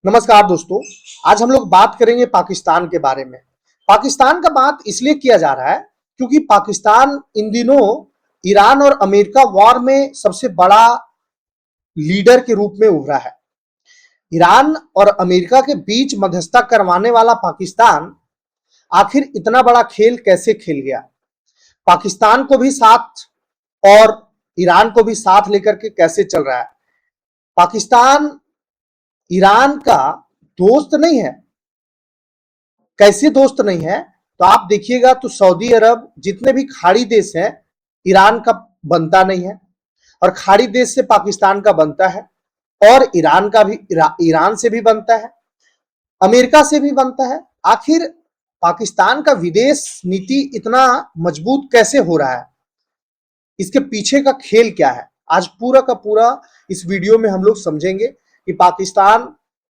नमस्कार दोस्तों। आज हम लोग बात करेंगे पाकिस्तान के बारे में। पाकिस्तान का बात इसलिए किया जा रहा है क्योंकि पाकिस्तान इन दिनों ईरान और अमेरिका वॉर में सबसे बड़ा लीडर के रूप में उभरा है। ईरान और अमेरिका के बीच मध्यस्थता करवाने वाला पाकिस्तान आखिर इतना बड़ा खेल कैसे खेल गया? पाकिस्तान को भी साथ और ईरान को भी साथ लेकर के कैसे चल रहा है? पाकिस्तान ईरान का दोस्त नहीं है। कैसे दोस्त नहीं है? तो आप देखिएगा तो सऊदी अरब जितने भी खाड़ी देश हैं ईरान का बनता नहीं है, और खाड़ी देश से पाकिस्तान का बनता है, और ईरान का भी ईरान से भी बनता है, अमेरिका से भी बनता है। आखिर पाकिस्तान का विदेश नीति इतना मजबूत कैसे हो रहा है? इसके पीछे का खेल क्या है? आज पूरा का पूरा इस वीडियो में हम लोग समझेंगे कि पाकिस्तान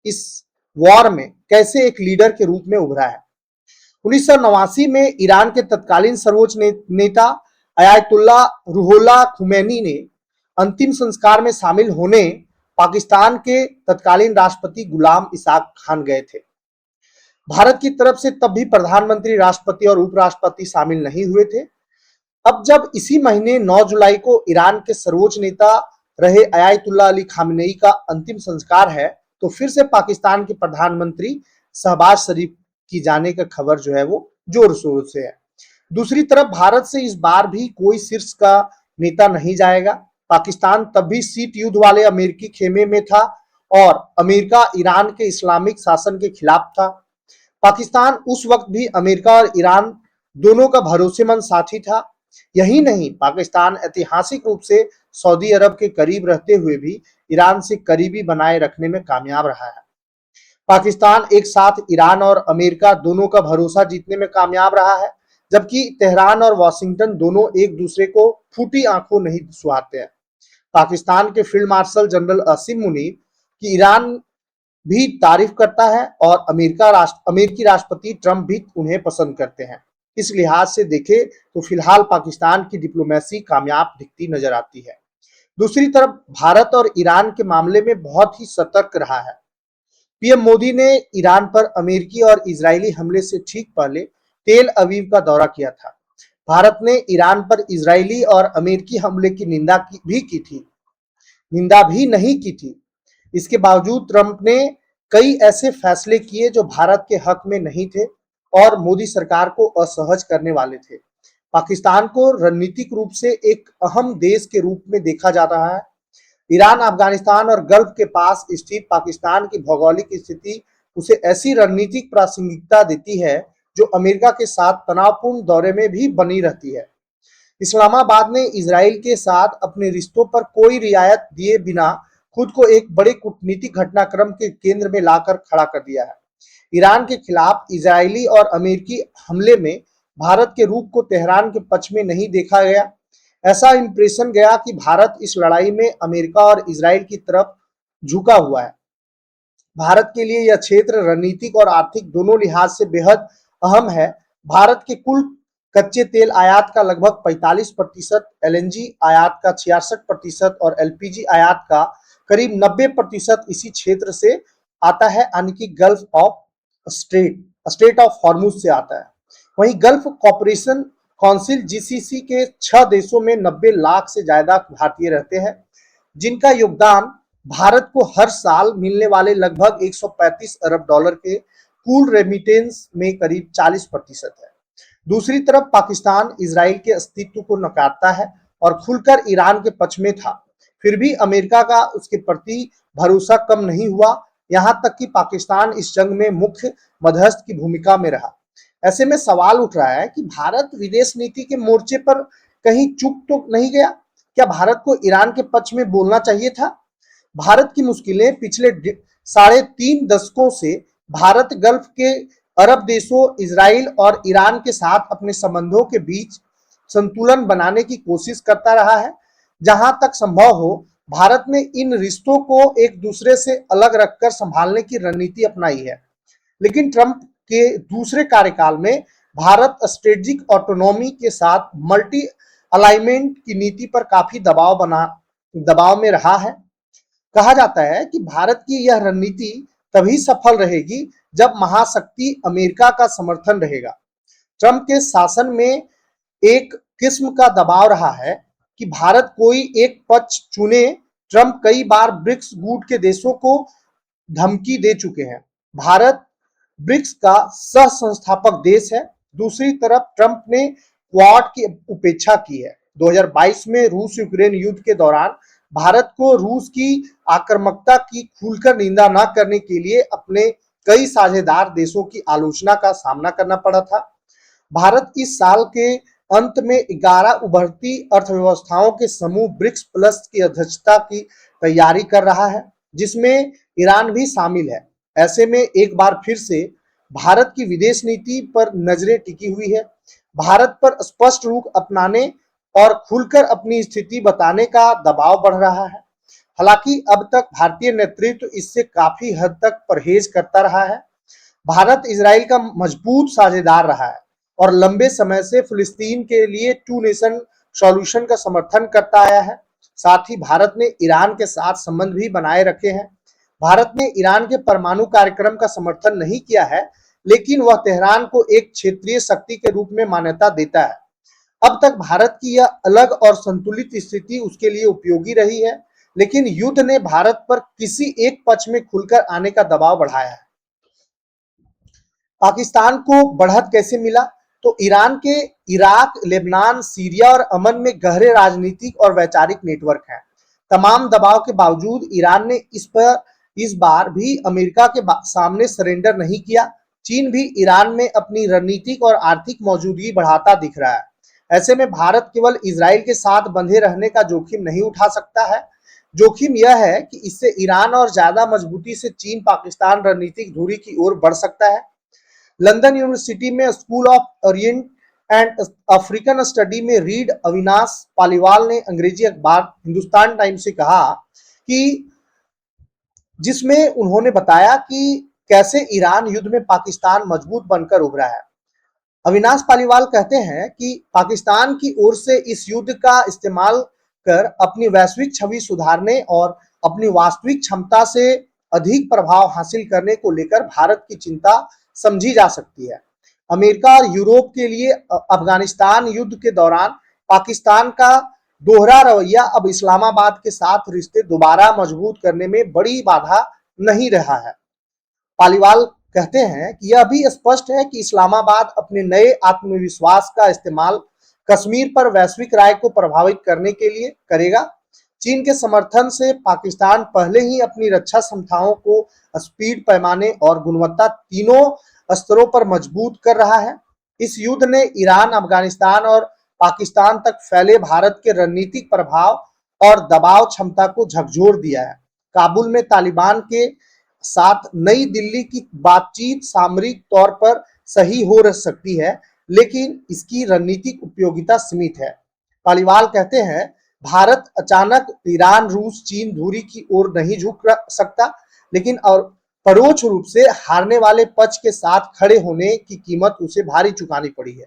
इस वॉर में कैसे एक लीडर के रूप में उभरा है। 1989 में ईरान के तत्कालीन सर्वोच्च नेता अयातुल्ला रुहोल्लाह खुमैनी ने अंतिम संस्कार में शामिल होने पाकिस्तान के तत्कालीन राष्ट्रपति गुलाम इसाक खान गए थे। भारत की तरफ से तब भी प्रधानमंत्री, राष्ट्रपति और उपराष्ट्रपति शामिल नहीं हुए थे। अब जब इसी महीने 9 जुलाई को ईरान के सर्वोच्च नेता रहे अयातुल्लाह अली खामेनेई का अंतिम संस्कार है, तो फिर से पाकिस्तान के प्रधानमंत्री शहबाज शरीफ की जाने का खबर जो है वो जोर शोर से है। दूसरी तरफ भारत से इस बार भी कोई शीर्ष का नेता नहीं जाएगा। पाकिस्तान तब भी शीत युद्ध वाले अमेरिकी खेमे में था और अमेरिका ईरान के इस्लामिक शासन के खिलाफ था। पाकिस्तान उस वक्त भी अमेरिका और ईरान दोनों का भरोसेमंद साथी था। यही नहीं, पाकिस्तान ऐतिहासिक रूप से सऊदी अरब के करीब रहते हुए भी ईरान से करीबी बनाए रखने में कामयाब रहा है। पाकिस्तान एक साथ ईरान और अमेरिका दोनों का भरोसा जीतने में कामयाब रहा है, जबकि तेहरान और वाशिंगटन दोनों एक दूसरे को फूटी आंखों नहीं सुहाते हैं। पाकिस्तान के फील्ड मार्शल जनरल असीम मुनीर की ईरान भी तारीफ करता है और अमेरिकी राष्ट्रपति ट्रंप भी उन्हें पसंद करते हैं। इस लिहाज से देखें तो फिलहाल पाकिस्तान की डिप्लोमेसी कामयाब दिखती नजर आती है। दूसरी तरफ भारत और ईरान के मामले में बहुत ही सतर्क रहा है। पीएम मोदी ने ईरान पर अमेरिकी और इजरायली हमले से ठीक पहले तेल अवीव का दौरा किया था। भारत ने ईरान पर इजरायली और अमेरिकी हमले की निंदा भी नहीं की थी। इसके बावजूद ट्रंप ने कई ऐसे फैसले किए जो भारत के हक में नहीं थे और मोदी सरकार को असहज करने वाले थे। पाकिस्तान को रणनीतिक रूप से एक अहम देश के रूप में देखा जा रहा है। ईरान, अफगानिस्तान और गल्फ के पास स्थित पाकिस्तान की भौगोलिक स्थिति उसे ऐसी रणनीतिक प्रासंगिकता देती है जो अमेरिका के साथ तनावपूर्ण दौरे में भी बनी रहती है। इस्लामाबाद ने इजराइल के साथ अपने रिश्तों पर कोई रियायत दिए बिना खुद को एक बड़े कूटनीतिक घटनाक्रम के केंद्र में लाकर खड़ा कर दिया है। ईरान के खिलाफ इजरायली और अमेरिकी हमले में भारत के रूख को तेहरान के पक्ष में नहीं देखा गया। ऐसा इंप्रेशन गया कि भारत इस लड़ाई में अमेरिका और इजराइल की तरफ झुका हुआ है। भारत के लिए यह क्षेत्र रणनीतिक और आर्थिक दोनों लिहाज से बेहद अहम है। भारत के कुल कच्चे तेल आयात का लगभग 45%, एलएनजी आयात का 66% और एलपीजी आयात का करीब 90% इसी क्षेत्र से आता है, यानी कि gulf of straight of Hormuz से आता है। वहीं गल्फ कॉपरेशन काउंसिल जीसीसी के 6 देशों में 90 लाख से ज्यादा भारतीय रहते हैं, जिनका योगदान भारत को हर साल मिलने वाले लगभग 135 अरब डॉलर के कुल रेमिटेंस में करीब 40% है। दूसरी तरफ पाकिस्तान इजराइल के अस्तित्व को नकारता है और खुलकर ईरान के पक्ष में था। फिर भी अमेरिका का उसके प्रति भरोसा कम नहीं हुआ, यहां तक कि पाकिस्तान इस जंग में मुख्य मध्यस्थ की भूमिका में रहा। ऐसे में सवाल उठ रहा है कि भारत विदेश नीति के मोर्चे पर कहीं चूक तो नहीं गया? क्या भारत को ईरान के पक्ष में बोलना चाहिए था? भारत की मुश्किलें पिछले 3.5 दशकों से भारत गल्फ के अरब देशों इजराइल और ईरान के साथ अपने संबंधों के बीच संतुलन बनाने की कोशिश करता रहा है। जहां तक संभव हो भारत ने इन रिश्तों को एक दूसरे से अलग रखकर संभालने की रणनीति अपनाई है। लेकिन ट्रंप के दूसरे कार्यकाल में भारत स्ट्रेटेजिक ऑटोनॉमी के साथ मल्टी अलाइनमेंट की नीति पर काफी दबाव में रहा है। कहा जाता है कि भारत की यह रणनीति तभी सफल रहेगी जब महाशक्ति अमेरिका का समर्थन रहेगा। ट्रंप के शासन में एक किस्म का दबाव रहा है कि भारत कोई एक पक्ष चुने। ट्रंप कई बार ब्रिक्स गुट के देशों को धमकी दे चुके हैं। भारत ब्रिक्स का सह संस्थापक देश है। दूसरी तरफ ट्रंप ने क्वाड की उपेक्षा की है। 2022 में रूस यूक्रेन युद्ध के दौरान भारत को रूस की आक्रामकता की खुलकर निंदा न करने के लिए अपने कई साझेदार देशों की आलोचना का सामना करना पड़ा था। भारत इस साल के अंत में 11 उभरती अर्थव्यवस्थाओं के समूह ब्रिक्स प्लस की अध्यक्षता की तैयारी कर रहा है, जिसमें ईरान भी शामिल है। ऐसे में एक बार फिर से भारत की विदेश नीति पर नजरें टिकी हुई है। भारत पर स्पष्ट रुख अपनाने और खुलकर अपनी स्थिति बताने का दबाव बढ़ रहा है। हालांकि अब तक भारतीय नेतृत्व इससे काफी हद तक परहेज करता रहा है। भारत इजराइल का मजबूत साझेदार रहा है और लंबे समय से फिलिस्तीन के लिए टू नेशन सॉल्यूशन का समर्थन करता आया है। साथ ही भारत ने ईरान के साथ संबंध भी बनाए रखे हैं। भारत ने ईरान के परमाणु कार्यक्रम का समर्थन नहीं किया है, लेकिन वह तेहरान को एक क्षेत्रीय शक्ति के रूप में मान्यता देता है। अब तक भारत की यह अलग और संतुलित स्थिति उसके लिए उपयोगी रही है, लेकिन युद्ध ने भारत पर किसी एक पक्ष में खुलकर आने का दबाव बढ़ाया है। पाकिस्तान को बढ़त कैसे मिला? तो ईरान के इराक, लेबनान, सीरिया और अमन में गहरे राजनीतिक और वैचारिक नेटवर्क हैं। तमाम दबाव के बावजूद ईरान ने इस बार भी अमेरिका के सामने सरेंडर नहीं किया। चीन भी ईरान में अपनी रणनीतिक और आर्थिक मौजूदगी बढ़ाता दिख रहा है। ऐसे में भारत केवल इजराइल के साथ बंधे रहने का जोखिम नहीं उठा सकता है। जोखिम यह है कि इससे ईरान और ज्यादा मजबूती से चीन पाकिस्तान रणनीतिक दूरी की ओर बढ़ सकता है। लंदन यूनिवर्सिटी में school of Orient and African study में रीड अविनाश पालीवाल ने अंग्रेजी अखबार हिंदुस्तान टाइम्स से कहा कि जिसमें उन्होंने बताया कि कैसे ईरान युद्ध में पाकिस्तान मजबूत बनकर उभरा है। अविनाश पालीवाल कहते हैं कि पाकिस्तान की ओर से इस युद्ध का इस्तेमाल कर अपनी वैश्विक छवि सुधारने और अपनी वास्तविक क्षमता से अधिक प्रभाव हासिल करने को लेकर भारत की चिंता समझी जा सकती है। अमेरिका और यूरोप के लिए अफगानिस्तान युद्ध के दौरान पाकिस्तान का दोहरा रवैया अब इस्लामाबाद के साथ रिश्ते दोबारा मजबूत करने में बड़ी बाधा नहीं रहा है। पालीवाल कहते हैं कि यह भी स्पष्ट है कि इस्लामाबाद अपने नए आत्मविश्वास का इस्तेमाल कश्मीर पर वैश्विक राय को प्रभावित करने के लिए करेगा। चीन के समर्थन से पाकिस्तान पहले ही अपनी रक्षा क्षमताओं को स्पीड, पैमाने और गुणवत्ता तीनों स्तरों पर मजबूत कर रहा है। इस युद्ध ने ईरान, अफगानिस्तान और पाकिस्तान तक फैले भारत के रणनीतिक प्रभाव और दबाव क्षमता को झकझोर दिया है। काबुल में तालिबान के साथ नई दिल्ली की बातचीत सामरिक तौर पर सही हो सकती है, लेकिन इसकी रणनीतिक उपयोगिता सीमित है। पालीवाल कहते हैं, भारत अचानक ईरान, रूस, चीन दूरी की ओर नहीं झुक सकता, लेकिन और परोक्ष रूप से हारने वाले पक्ष के साथ खड़े होने की कीमत उसे भारी चुकानी पड़ी है।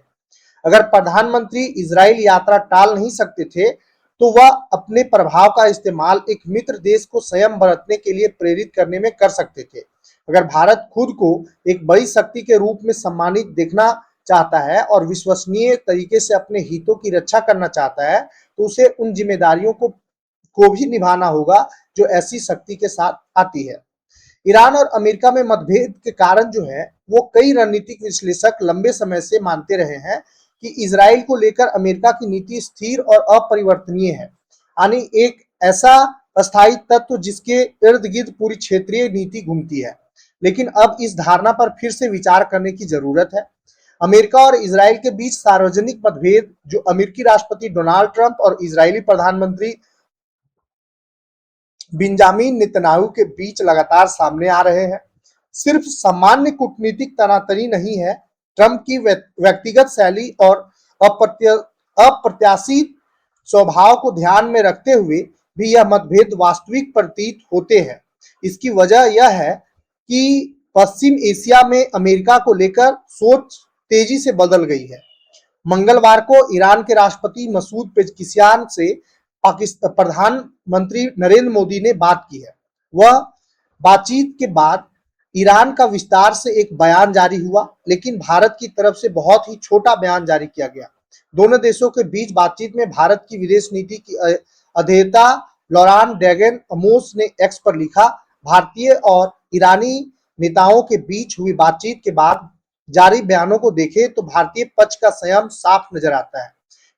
अगर प्रधानमंत्री इजराइल यात्रा टाल नहीं सकते थे, तो वह अपने प्रभाव का इस्तेमाल एक मित्र देश को संयम बरतने के लिए प्रेरित करने में कर सकते थे। अगर भारत खुद को एक बड़ी शक्ति के रूप में सम्मानित देखना चाहता है और विश्वसनीय तरीके से अपने हितों की रक्षा करना चाहता है, तो उसे उन जिम्मेदारियों को भी निभाना होगा जो ऐसी शक्ति के साथ आती है। ईरान और अमेरिका में मतभेद के कारण जो है वो कई रणनीतिक विश्लेषक लंबे समय से मानते रहे हैं कि इजराइल को लेकर अमेरिका की नीति स्थिर और अपरिवर्तनीय है, यानी एक ऐसा अस्थायी तत्व जिसके इर्द गिर्द पूरी क्षेत्रीय नीति घूमती है। लेकिन अब इस धारणा पर फिर से विचार करने की जरूरत है। अमेरिका और इजराइल के बीच सार्वजनिक मतभेद जो अमेरिकी राष्ट्रपति डोनाल्ड ट्रंप और इजरायली प्रधानमंत्री बेंजामिन नेतन्याहू के बीच लगातार सामने आ रहे हैं, सिर्फ सामान्य कूटनीतिक तनातनी नहीं है। ट्रंप की व्यक्तिगत शैली और अप्रत्याशित स्वभाव को ध्यान में रखते हुए भी यह मतभेद वास्तविक प्रतीत होते हैं। इसकी वजह यह है कि पश्चिम एशिया में अमेरिका को लेकर सोच तेजी से बदल गई है। मंगलवार को ईरान के राष्ट्रपति मसूद पेजकिशियान से प्रधानमंत्री नरेंद्र मोदी ने बात की है। वह बातचीत के बाद ईरान का विस्तार से एक बयान जारी हुआ, लेकिन भारत की तरफ से बहुत ही छोटा बयान जारी किया गया। दोनों देशों के बीच बातचीत में भारत की विदेश नीति की अध्येता लॉरान डेगन अमोस ने एक्स पर लिखा, भारतीय और ईरानी नेताओं के बीच हुई बातचीत के बाद जारी बयानों को देखें तो भारतीय पक्ष का संयम साफ नजर आता है।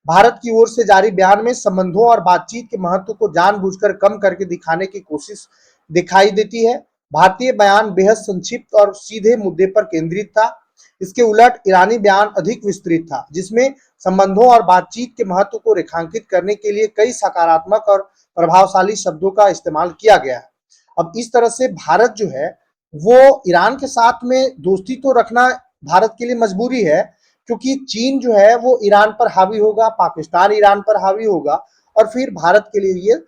भारत की ओर से जारी बयान में संबंधों और बातचीत के महत्व को जानबूझकर कम करके दिखाने की कोशिश दिखाई देती है। भारतीय बयान बेहद संक्षिप्त और सीधे मुद्दे पर केंद्रित था। इसके उलट ईरानी बयान अधिक विस्तृत था, जिसमें संबंधों और बातचीत के महत्व को रेखांकित करने के लिए कई सकारात्मक और प्रभावशाली शब्दों का इस्तेमाल किया गया है। अब इस तरह से भारत जो है वो ईरान के साथ में दोस्ती तो रखना भारत के लिए मजबूरी है, क्योंकि चीन जो है वो ईरान पर हावी होगा, पाकिस्तान ईरान पर हावी होगा और फिर भारत के लिए ये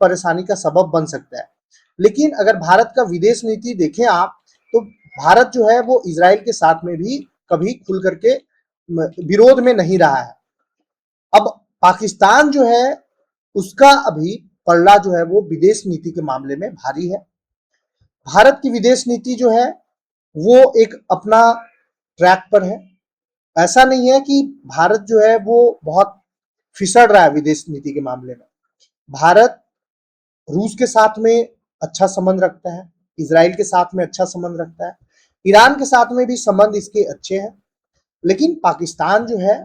परेशानी का सबब बन सकता है। लेकिन अगर भारत का विदेश नीति देखें आप, तो भारत जो है वो इजराइल के साथ में भी कभी खुल करके विरोध में नहीं रहा है। अब पाकिस्तान जो है उसका अभी पलड़ा जो है वो विदेश नीति के मामले में भारी है। भारत की विदेश नीति जो है वो एक अपना ट्रैक पर है। ऐसा नहीं है कि भारत जो है वो बहुत फिसड़ रहा है विदेश नीति के मामले में। भारत रूस के साथ में अच्छा संबंध रखता है, इजराइल के साथ में अच्छा संबंध रखता है, ईरान के साथ में भी संबंध इसके अच्छे हैं। लेकिन पाकिस्तान जो है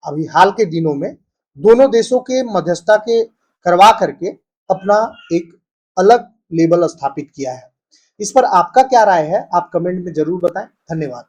अभी हाल के दिनों में दोनों देशों के मध्यस्थता के करवा करके अपना एक अलग लेबल स्थापित किया है। इस पर आपका क्या राय है, आप कमेंट में जरूर बताएं। धन्यवाद।